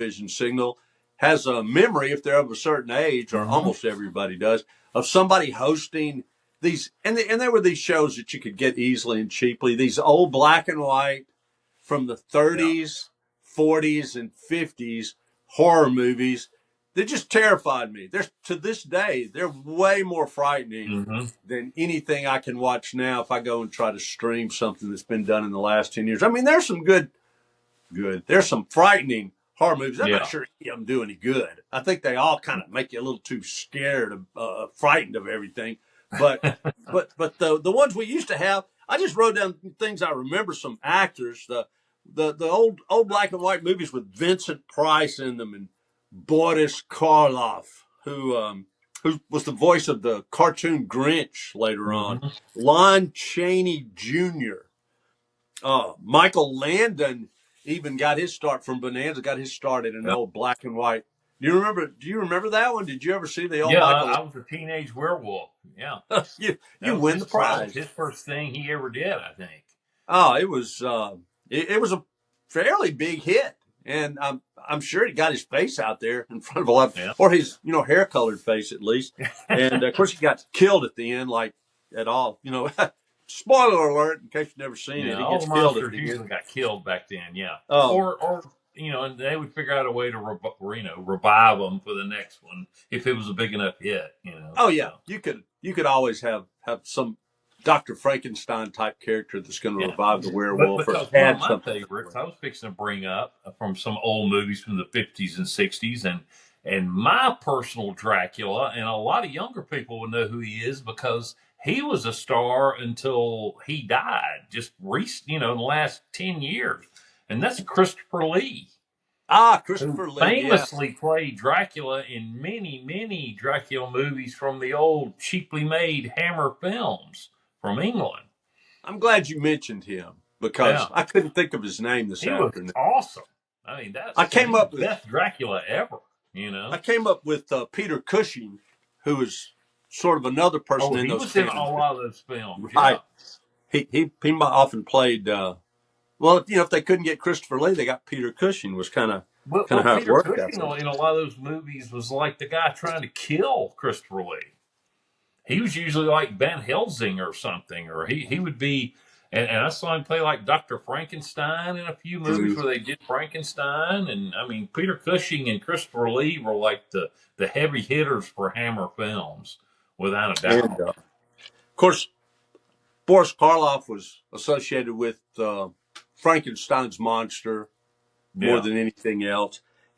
television signal has a memory, if they're of a certain age, or almost everybody does, of somebody hosting these. And there were these shows that you could get easily and cheaply, these old black and white from the 30s, 40s, and 50s horror movies that just terrified me. To this day, they're way more frightening than anything I can watch now if I go and try to stream something that's been done in the last 10 years. I mean, there's some good. There's some frightening horror movies. I'm not sure any of them do any good. I think they all kind of make you a little too scared, frightened of everything. But the ones we used to have, I just wrote down things I remember. Some actors, the old black and white movies with Vincent Price in them and Boris Karloff, who was the voice of the cartoon Grinch later on. Lon Chaney Jr. Michael Landon even got his start from Bonanza. Got his start in an old black and white. Do you remember that one? Did you ever see the old Michael? I was a teenage werewolf. Yeah, you win the prize. His first thing he ever did, I think. Oh, it was it was a fairly big hit, and I'm sure he got his face out there in front of a lot, or his hair colored face at least. And of course, he got killed at the end, like at all. Spoiler alert! In case you've never seen it, he all gets the killed monsters usually got killed back then. Yeah, Oh. or and they would figure out a way to revive them for the next one if it was a big enough hit. Oh yeah, you could always have some Dr. Frankenstein type character that's going to revive the werewolf. But one of my favorites I was fixing to bring up from some old movies from the 50s and 60s, and my personal Dracula, and a lot of younger people would know who he is because he was a star until he died, just in the last 10 years. And that's Christopher Lee. Christopher Lee. Famously played Dracula in many, many Dracula movies from the old cheaply made Hammer films from England. I'm glad you mentioned him because I couldn't think of his name this afternoon. Was awesome. I mean, I came up with the best Dracula ever. I came up with Peter Cushing, who was sort of another person in those. He was in a lot of those films. Right. Yeah. He often played. Well, if they couldn't get Christopher Lee, they got Peter Cushing. Was kind of how it worked. Peter Cushing in a lot of those movies was like the guy trying to kill Christopher Lee. He was usually like Van Helsing or something, or he would be. And I saw him play like Dr. Frankenstein in a few movies where they did Frankenstein. And I mean, Peter Cushing and Christopher Lee were like the heavy hitters for Hammer films, without a doubt. And, of course, Boris Karloff was associated with Frankenstein's monster more than anything else.